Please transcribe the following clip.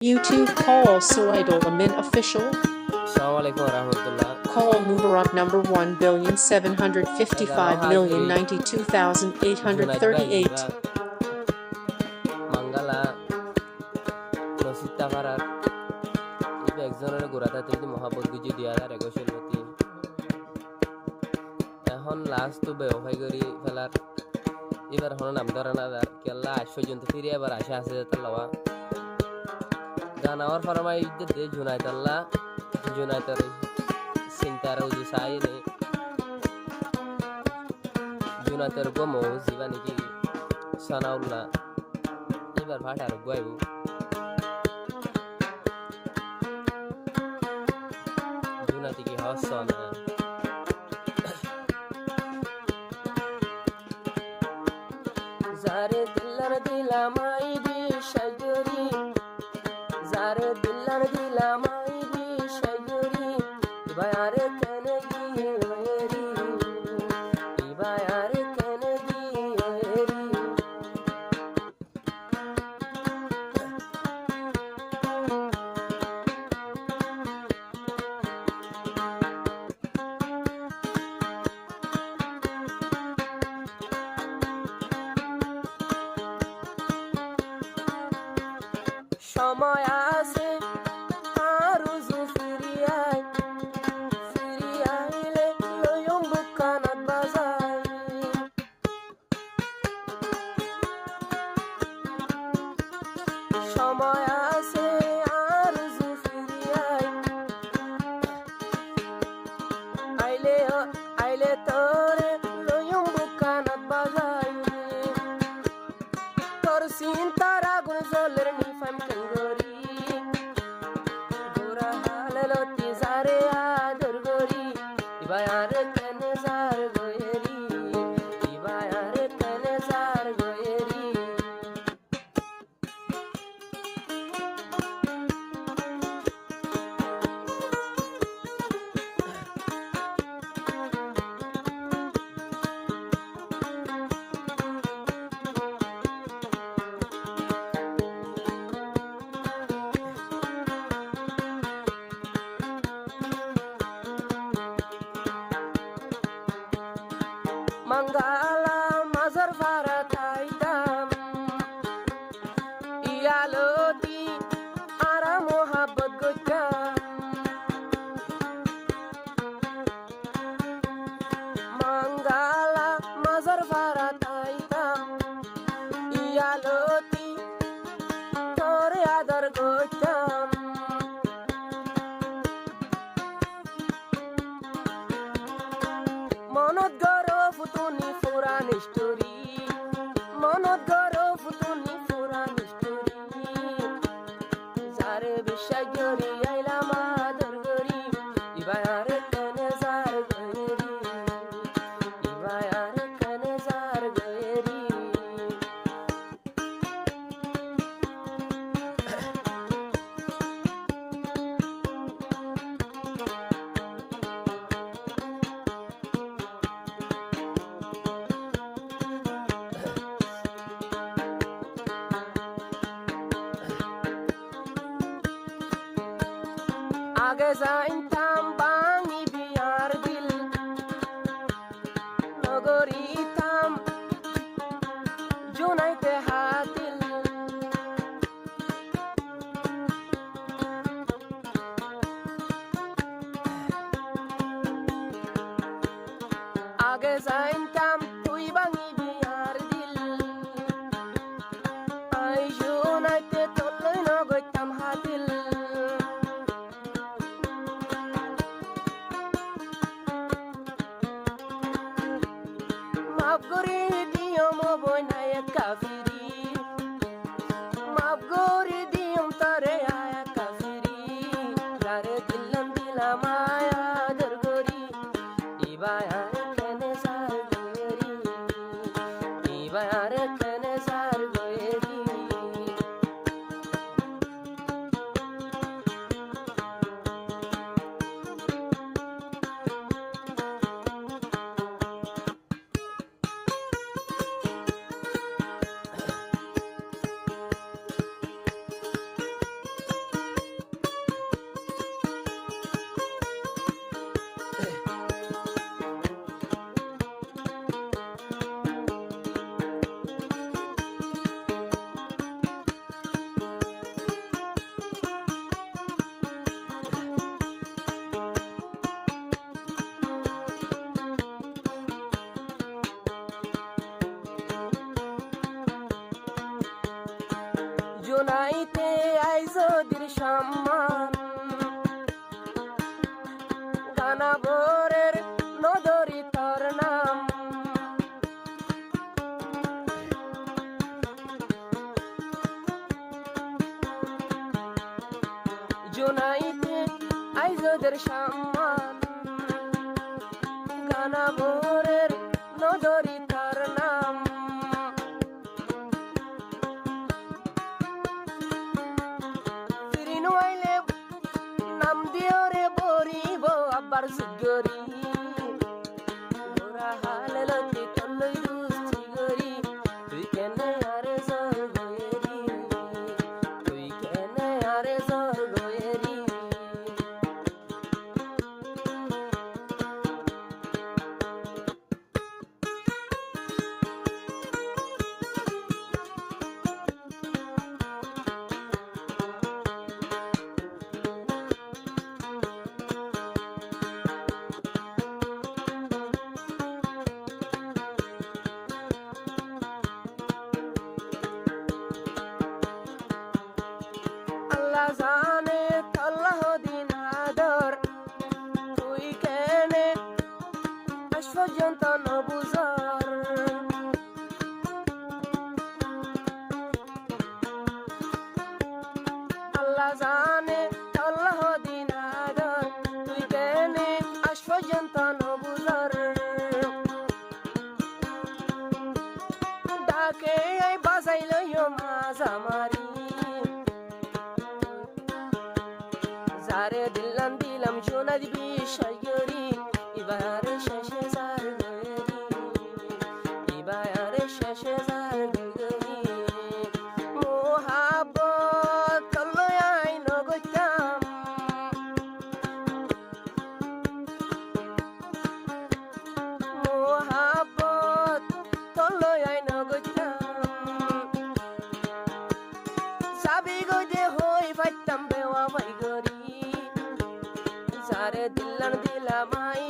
YouTube call Suhaidul Amin official. Assalamualaikum warahmatullah. Call Mubarak number 1,755,092,838. Mangala Nosita Farar Ibe একজনের গোড়াটা তিনি মহাবত গুজি দিয়া আর এগোশল মতি এখন লাস্ট তো বেওফাই করি ফেলার এবার হন নাম ধরে না কেল্লা পর্যন্ত ফিরে এবার আসে আসে যেতে লওয়া গান আমার ফরমাই দে জুনাইতাল্লা জুনাইতার চিন্তার উজু চাই নে জুনাইতার গমো জিবা নাকি সানাউল্লাহ এবার ভাটার গাইব জুনাতি কি হাসনা জারে দিলার দিলামাই দি সাগরি জারে দিলার দিলামাই দি সাগরি বায়ারে কেনে গিয়েরি বায়ারে কেনে গিয়েরি সময় আছে আরো ফিরিয়াই ফিরিয়াইলে লয়ম বুকানাত বাজাই সময় আছে আরো ফিরিয়াই আইলে আইলে তোরে লয়ম বুকানাত বাজাই তোর চিন্তার আগুন জ্বলের নিফাম কাঙ্গরি গোরা হাললতি জারে আদর গরি ইবায়ার কেনে জার গয়েরি ইবায়ার কেনে jar গয়েরি Mangala mazar farataitam iyaloti ara mohabbat gotam Mangala mazar farataitam iyaloti tore adar gotam Monot garo futuni furan story Monot garo futuni furan story Zare bishagori aila madar gori Ibayare kane zar gori Ibayare kane zar gori আগে যাইতাম বাঙি বিয়ার দিল নগরীতাম জোনাইতে হাতিল আগে যাইতাম তুই বাঙি বিয়ার দিল I জোনাইতে তলই নগইতাম Hatil মাফ করে দিও মবনায় কাফিরি মাফ করে দিও তরে আয়া কাফিরি যারে দিলাম দিলাম আয়া দরগরি ইবায়ার কেনে সার জোনাইতে আইজদির সম্মান গানাবরের নদরি তোর নাম জোনাইতে আইজদের সম্মান গানাবরের নদরি তোর নাম ফিরিনু আইলে নাম দিও রে বরিব আবার সুগরি গোরা হালে লতি তলই দুস্তি গরি তুই কেনে আরে জর গয়েরি তুই কেনে আরে জর গয়েরি আল্লাহ জানে আল্লাহ দিন আদর তুই কেনে আজ পর্যন্ত নবুজর আল্লাহ জানে আল্লাহ দিন আদর তুই কেনে আজ পর্যন্ত নবুজর ডাকে এই বাজাইল মাঝ আমারি যারে দিলাম দিলাম সোনা দিবি সাইগরি এবারে শেষে যার গরি এবারে শেষে যার গরি মোহাব্বত তলয় আই নগতাম মোহাব্বত তলয় আই নগতাম সাবি গজে হই ফাইতাম বেওয়া ভাই গরি যারে দিলাম দিলাম আই